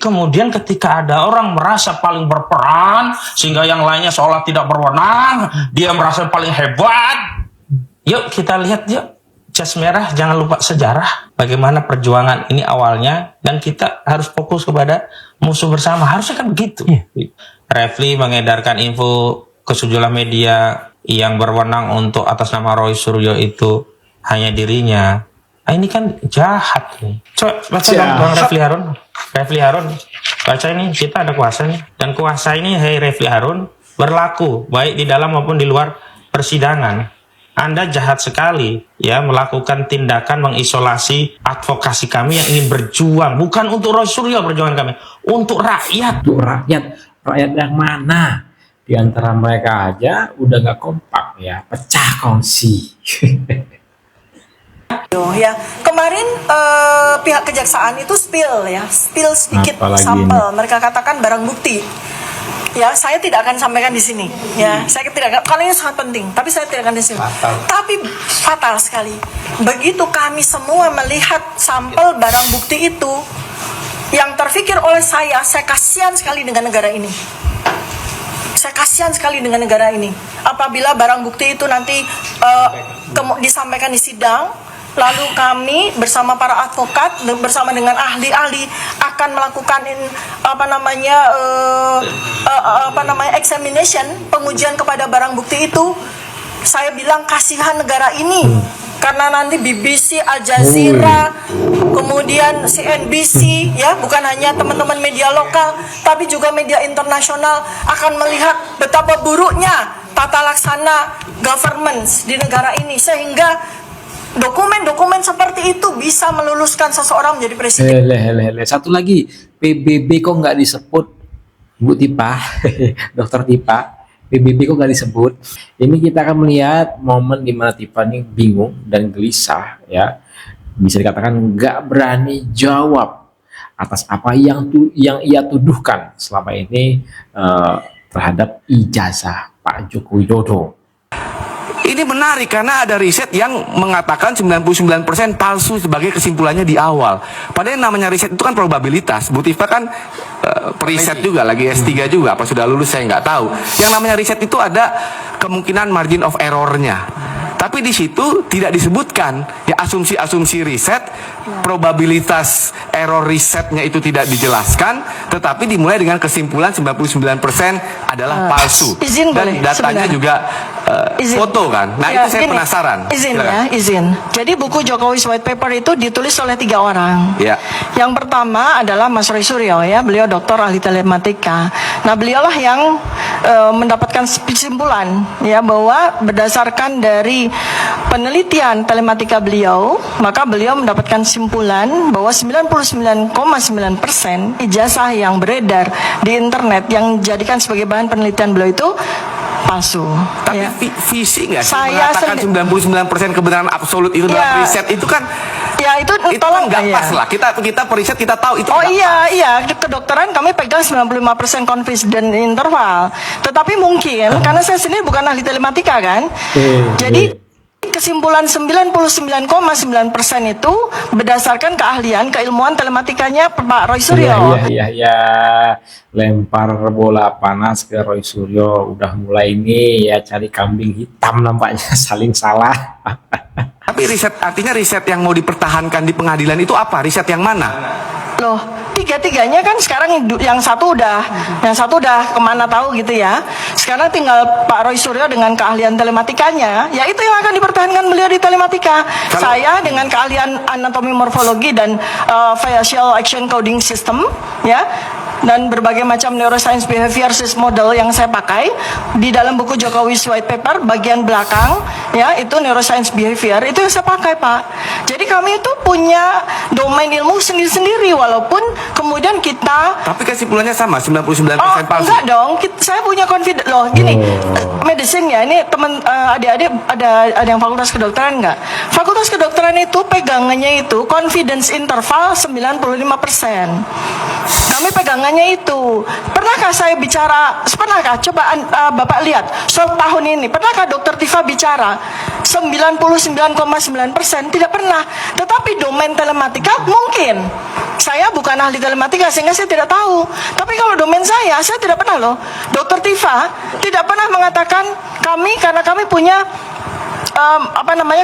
kemudian ketika ada orang merasa paling berperan sehingga yang lainnya seolah tidak berwenang, dia merasa paling hebat. Yuk kita lihat yuk, jas merah, jangan lupa sejarah bagaimana perjuangan ini awalnya, dan kita harus fokus kepada musuh bersama. Harusnya kan begitu. Refli mengedarkan info ke sejumlah media yang berwenang untuk atas nama Roy Suryo itu hanya dirinya. Nah, ini kan jahat nih. Coba baca dong Bang Refli Harun. Baca ini, kita ada kuasa nih. Dan kuasa ini, hei Refli Harun, berlaku baik di dalam maupun di luar persidangan. Anda jahat sekali ya melakukan tindakan mengisolasi advokasi kami yang ingin berjuang. Bukan untuk Roy Suryo perjuangan kami, untuk rakyat. Untuk rakyat. Rakyat yang mana? Di antara mereka aja udah nggak kompak ya, pecah kongsi. Ya, kemarin pihak kejaksaan itu spill sedikit sampel. Mereka katakan barang bukti. Ya, saya tidak akan sampaikan di sini. Ya, saya tidak akan. Kalau ini sangat penting, tapi saya tidak akan di sini. Tapi fatal sekali. Begitu kami semua melihat sampel barang bukti itu, yang terfikir oleh saya kasihan sekali dengan negara ini. Saya kasihan sekali dengan negara ini. Apabila barang bukti itu nanti disampaikan di sidang, lalu kami bersama para advokat bersama dengan ahli-ahli akan melakukan examination, pengujian kepada barang bukti itu. Saya bilang kasihan negara ini. Karena nanti BBC, Al Jazeera, kemudian CNBC, ya bukan hanya teman-teman media lokal, tapi juga media internasional akan melihat betapa buruknya tata laksana governance di negara ini, sehingga dokumen-dokumen seperti itu bisa meluluskan seseorang menjadi presiden. Satu lagi, PBB kok nggak disebut, Bu Tipa, Dokter Tipa. PBB kok nggak disebut. Ini kita akan melihat momen di mana Tiffany bingung dan gelisah, ya, bisa dikatakan nggak berani jawab atas apa yang ia tuduhkan selama ini terhadap ijazah Pak Joko Widodo. Ini menarik karena ada riset yang mengatakan 99% palsu sebagai kesimpulannya di awal. Padahal yang namanya riset itu kan probabilitas. Bu Tifa kan periset juga, lagi S3 juga, apa sudah lulus saya nggak tahu. Yang namanya riset itu ada kemungkinan margin of error-nya. Tapi di situ tidak disebutkan ya asumsi-asumsi riset, probabilitas error risetnya itu tidak dijelaskan, tetapi dimulai dengan kesimpulan 99% adalah palsu. Dan datanya juga foto kan. Nah ya, itu saya penasaran. Izin. Jadi buku Jokowi's White Paper itu ditulis oleh 3 orang. Ya. Yang pertama adalah Mas Roy Suryo, ya, beliau doktor ahli telematika. Nah beliaulah yang mendapatkan kesimpulan ya bahwa berdasarkan dari penelitian telematika beliau, maka beliau mendapatkan kesimpulan bahwa 99,9% ijazah yang beredar di internet yang dijadikan sebagai bahan penelitian beliau itu palsu. Tapi ya. Visi nggak sih mengatakan 99% kebenaran absolut itu dalam riset itu kan? Ya itu tolong nggak pas lah. Kita periset kita tahu itu. Oh iya, kedokteran kami pegang 95% confidence interval. Tetapi mungkin karena saya sendiri bukan ahli telematika kan, jadi kesimpulan 99,9% itu berdasarkan keahlian keilmuan telematikanya Pak Roy Suryo. Iya. Lempar bola panas ke Roy Suryo. Udah mulai ini ya cari kambing hitam nampaknya, saling salah. Tapi artinya riset yang mau dipertahankan di pengadilan itu apa? Riset yang mana? Loh, tiga-tiganya kan sekarang yang satu udah kemana tahu gitu ya. Sekarang tinggal Pak Roy Suryo dengan keahlian telematikanya, ya itu yang akan dipertahankan beliau di telematika. Saya dengan keahlian anatomi morfologi dan facial action coding system, ya, dan berbagai macam neuroscience behavior model yang saya pakai di dalam buku Jokowi's White Paper bagian belakang, ya, itu neuroscience behavior itu yang saya pakai, Pak. Jadi kami itu punya domain ilmu sendiri-sendiri walaupun kemudian kita. Tapi kesimpulannya sama 99% palsu. Enggak dong, saya punya confidence loh. Gini, medicine ya, ini teman adik-adik ada yang fakultas kedokteran enggak? Fakultas kedokteran itu pegangannya itu confidence interval 95%. Kami pegangannya itu. Pernahkah saya bicara? Pernahkah? Coba Bapak lihat. Tahun ini pernahkah Dokter Tifa bicara 99,9%? Tidak pernah. Tetapi domain telematika mungkin. Saya bukan ahli telematika sehingga saya tidak tahu. Tapi kalau domain saya tidak pernah loh. Dokter Tifa tidak pernah mengatakan kami, karena kami punya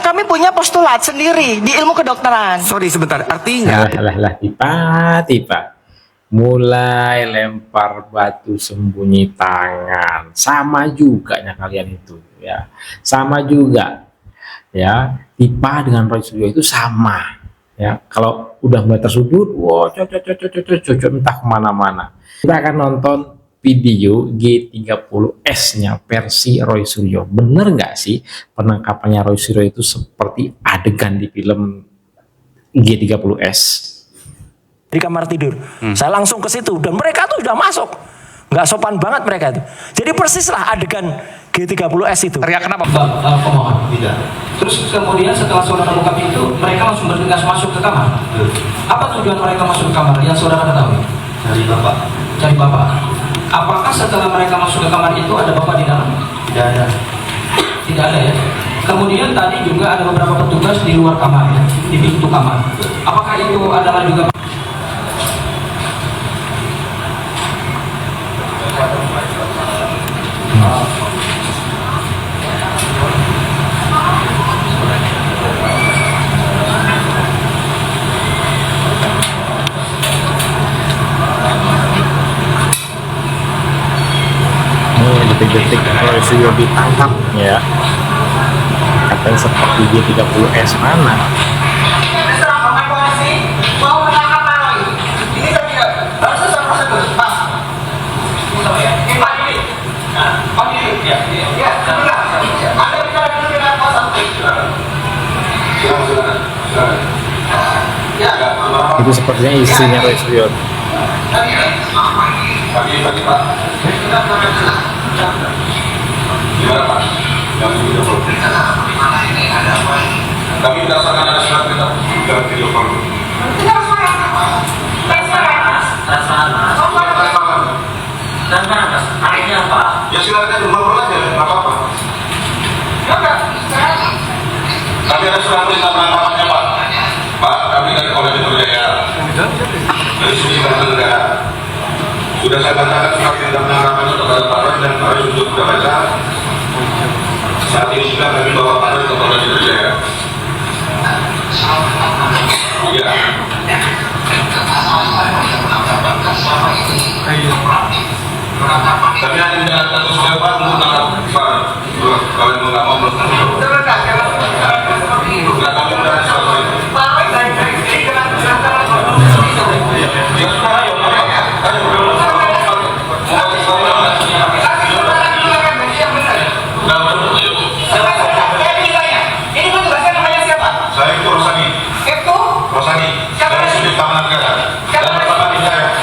kami punya postulat sendiri di ilmu kedokteran. Sorry sebentar, artinya Tipa. Mulai lempar batu sembunyi tangan. Sama juga ya kalian itu ya. Sama juga ya. Tipa dengan Roy Suryo itu sama. Ya, kalau udah mulai tersudut, wow, cocok entah kemana-mana. Kita akan nonton video G30S-nya versi Roy Suryo. Bener nggak sih penangkapannya Roy Suryo itu seperti adegan di film G30S? Di kamar tidur, saya langsung ke situ dan mereka tuh sudah masuk. Nggak sopan banget mereka itu. Jadi persislah adegan G30S itu. teriak kenapa? Pemohon tidak. Terus kemudian setelah saudara buka pintu, mereka langsung bergegas masuk ke kamar. Apa tujuan mereka masuk ke kamar yang saudara ketahui? Cari bapak. Cari bapak. Apakah setelah mereka masuk ke kamar itu ada bapak di dalam? Tidak ada. Tidak ada ya. Kemudian tadi juga ada beberapa petugas di luar kamar ya, di pintu kamar. Apakah itu adalah juga detik-detik Roy Suryo ditangkap ya, katanya seperti G30S mana. Itu sepertinya istrinya Roy Suryo. Gimana Pak? Yang video call. Kami berdasarkan ada surat kita dalam video call. artinya apa? Ya silakan ngobrol aja, nggak apa-apa. Kami ada surat perintah penangkapannya Pak. Pak, kami dari Polda Metro Jaya. Dari sini Negara. Sudah saya bacakan surat perintah penangkapannya kepada Pak Roy dan Pak Roy sudah baca. Saat ini sudah kami bawa Pak Roy ke Polda Metro Jaya. Ya. Tapi hanya dengan satu surat Pak untuk tangkap Pak. Kalau yang nggak mau belum. Nggak kami sudah surat itu. Saya itu Rosani. Rosani. Dari sudut Taman Negara. Dan Bapak di saya.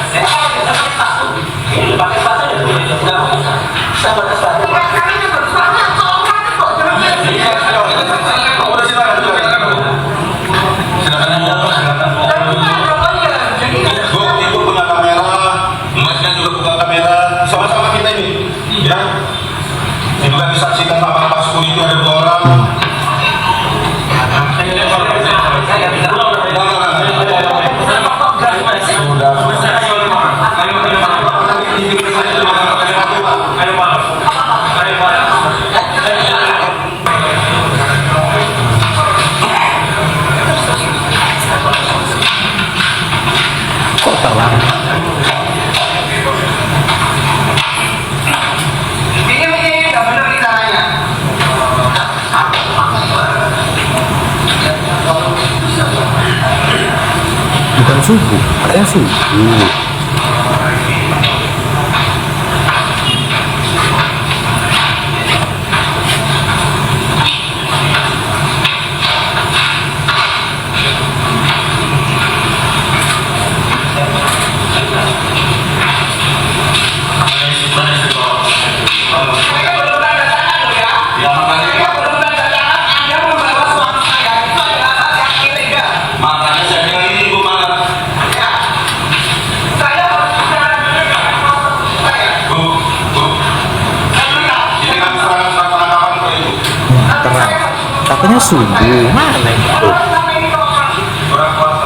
Itu punya kamera, Masnya juga punya kamera, sama-sama kita ini, ya. Ini juga disaksikan sama Pak Sukun itu ada 2 orang. Kok terlambat? Bukan subuh, katanya subuh. Makanya saya bilang ini Ibu mana? Bu, ini kan surat penangkapan untuk Ibu. Terang. Katanya subuh, mana itu? Surat kuasa.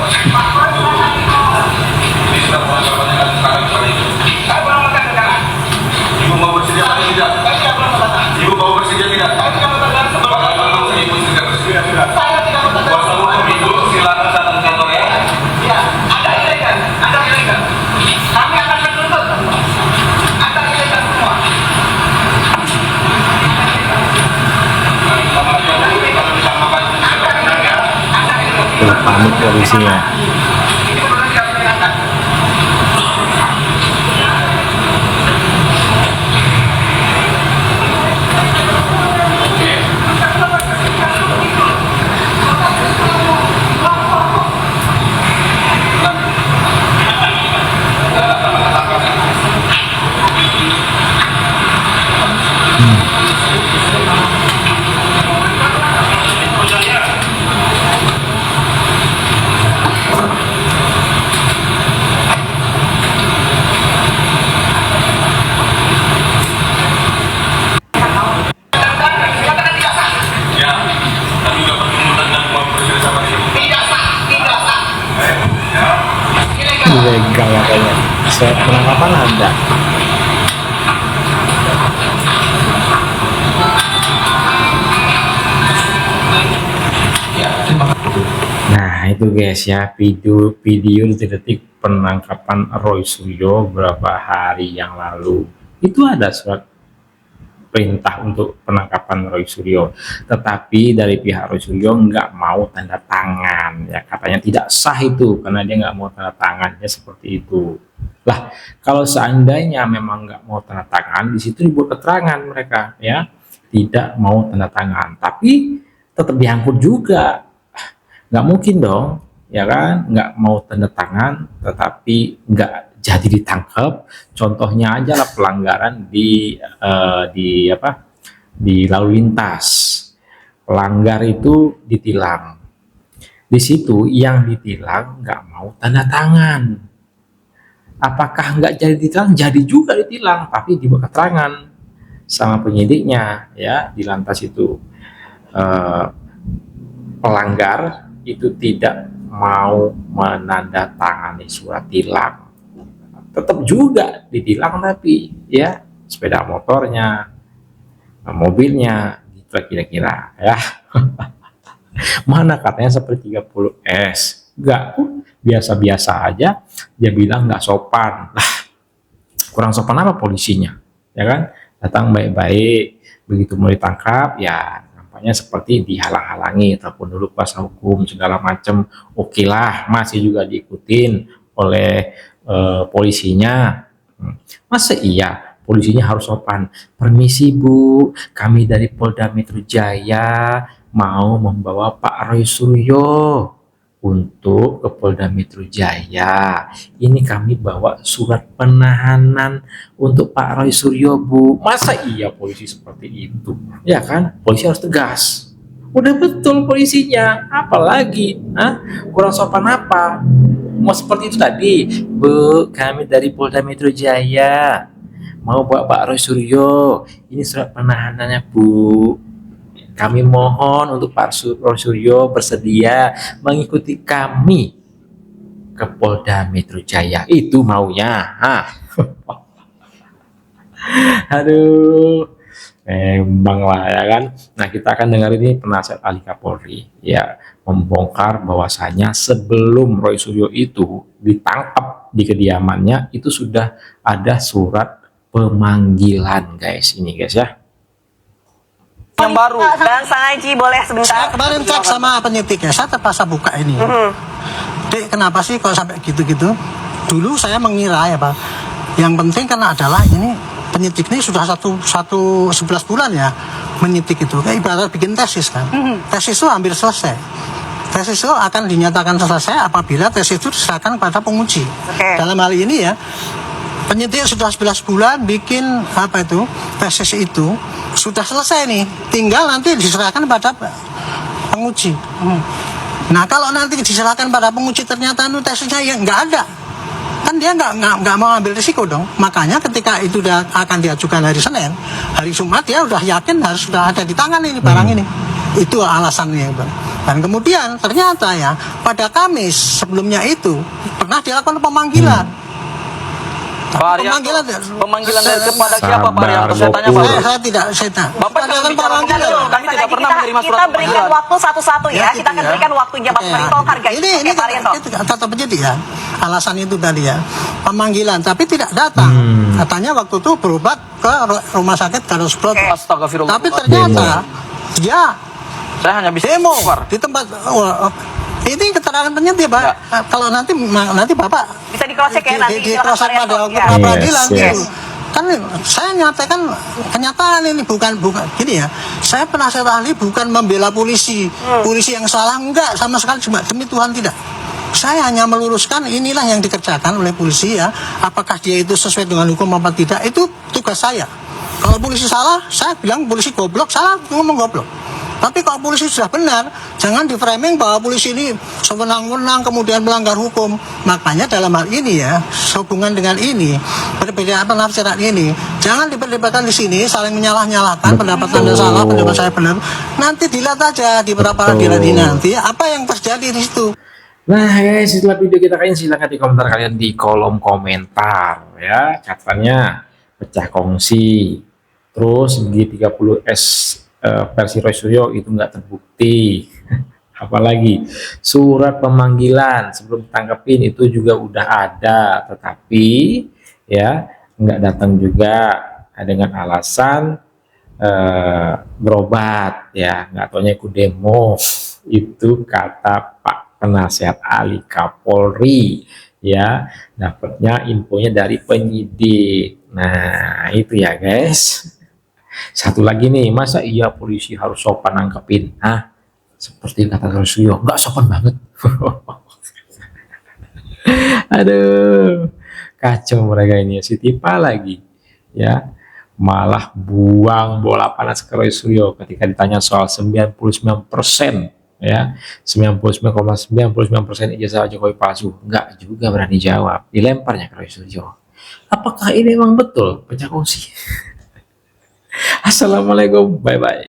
Panik polisinya. Ya, tapi udah bertemu dengan Bapak Presiden sama dia. Ilegal katanya. Saya penangkapan ada. Nah itu guys ya, video detik-detik penangkapan Roy Suryo beberapa hari yang lalu. Itu ada surat perintah untuk penangkapan Roy Suryo, tetapi dari pihak Roy Suryo nggak mau tanda tangan, ya katanya tidak sah itu karena dia nggak mau tanda tangannya seperti itu. Lah kalau seandainya memang nggak mau tanda tangan, di situ dibuat keterangan mereka ya tidak mau tanda tangan, tapi tetap diangkut juga. Nggak mungkin dong, ya kan? Nggak mau tanda tangan, tetapi nggak jadi ditangkap. Contohnya aja lah pelanggaran di lalu lintas. Pelanggar itu ditilang. Di situ yang ditilang nggak mau tanda tangan. Apakah nggak jadi ditilang? Jadi juga ditilang, tapi dibuat keterangan sama penyidiknya ya di lantas itu. Pelanggar itu tidak mau menandatangani surat tilang, tetap juga ditilang, tapi ya sepeda motornya, mobilnya gitu kira-kira ya. Mana katanya seperti 30S, enggak, biasa-biasa aja. Dia bilang nggak sopan. Lah kurang sopan apa polisinya, ya kan? Datang baik-baik, begitu mau ditangkap ya nampaknya seperti dihalang-halangi ataupun dulu kuasa hukum segala macam. Oke lah, masih juga diikutin oleh polisinya. Masa iya polisinya harus sopan? Permisi Bu, kami dari Polda Metro Jaya mau membawa Pak Roy Suryo untuk ke Polda Metro Jaya. Ini kami bawa surat penahanan untuk Pak Roy Suryo Bu. Masa iya polisi seperti itu? Ya kan, polisi harus tegas. Udah betul polisinya, apalagi kurang sopan apa? Mau seperti itu tadi, Bu, kami dari Polda Metro Jaya mau bawa Pak Roy Suryo. Ini surat penahanannya Bu. Kami mohon untuk Pak Roy Suryo bersedia mengikuti kami ke Polda Metro Jaya. Itu maunya. Aduh, memang lah ya kan. Nah kita akan dengar ini penasihat ahli Kapolri ya membongkar bahwasanya sebelum Roy Suryo itu ditangkap di kediamannya itu sudah ada surat pemanggilan guys, ini guys ya. Yang baru. Dan Sang Haji boleh sebentar. Saya kemarin cek sama penyidiknya, saya terpaksa buka ini. Dek, kenapa sih kok sampai gitu-gitu? Dulu saya mengira ya Pak, yang penting karena adalah ini penyidik ini sudah 11 bulan ya menyidik itu. Kayak ibarat bikin tesis kan. Tesis itu hampir selesai. Tesis itu akan dinyatakan selesai apabila tesis itu diserahkan kepada penguji. Dalam hal ini ya, penyidik sudah 11 bulan bikin tesis itu sudah selesai nih, tinggal nanti diserahkan pada penguji. Nah kalau nanti diserahkan pada penguji ternyata tesisnya ya nggak ada, kan dia nggak mau ambil risiko dong. Makanya ketika itu akan diajukan hari Senin, hari Jumat dia udah yakin harus sudah ada di tangan ini barang ini. Itu alasannya Bang. Dan kemudian ternyata ya pada Kamis sebelumnya itu pernah dilakukan pemanggilan. Pak Arianto, pemanggilan dari kepada siapa Pak Arianto? Saya tanya Pak. Saya tidak. Bapak jangan bicara pemanggilan. Kami tidak pernah menerima surat Kita berikan pemanggilan. waktu satu-satu ya. Kita akan berikan waktunya Pak Arianto, hargai. Ini Pak Arianto. kata penyidik ya. Alasan itu tadi ya. Pemanggilan tapi tidak datang. Katanya waktu itu berobat ke rumah sakit Gatot. Astagfirullah. Tapi ternyata dia saya hanya bisa demo keluar. di tempat Ini keterangan penyidik, Pak. Kalau nanti Bapak Bisa di-cross-check ya nanti. di silakan proses Pak Haryanto. pada Ya. peradilan Yes, yes. gitu. Kan saya nyatakan kenyataan ini bukan gini ya. Saya penasihat ahli bukan membela polisi. Polisi yang salah enggak sama sekali, cuma demi Tuhan tidak. Saya hanya meluruskan inilah yang dikerjakan oleh polisi ya. Apakah dia itu sesuai dengan hukum apa tidak, itu tugas saya. Kalau polisi salah, saya bilang polisi goblok, salah ngomong goblok. Tapi kalau polisi sudah benar, jangan di-framing bahwa polisi ini sewenang-wenang kemudian melanggar hukum. Makanya dalam hal ini ya, sehubungan dengan ini, berbeda penafsiran ini, jangan diperdebatkan di sini, saling menyalah-nyalahkan, pendapat Anda salah, pendapat saya benar. Nanti dilihat aja di peradilan ini nanti, apa yang terjadi di situ. Nah guys, setelah video kita kali ini silahkan di komentar kalian di kolom komentar ya. Catatannya pecah kongsi. Terus G30S versi Roy Suryo itu nggak terbukti. Apalagi surat pemanggilan sebelum ditangkapin itu juga udah ada, tetapi ya nggak datang juga dengan alasan berobat ya, nggak taunya ikut demo. Itu kata Pak Penasihat Ahli Kapolri ya, dapatnya infonya dari penyidik. Nah itu ya guys. Satu lagi nih, masa iya polisi harus sopan nangkepin? Hah? Seperti kata Rosulio, nggak sopan banget. Aduh, kacau mereka ini. Si Tipa lagi, ya, malah buang bola panas ke Rosulio ketika ditanya soal 99%, ya, 99,99% ijazah Jokowi palsu. Nggak juga berani jawab, dilemparnya ke Rosulio. Apakah ini memang betul pecah kongsi? Assalamualaikum, bye bye.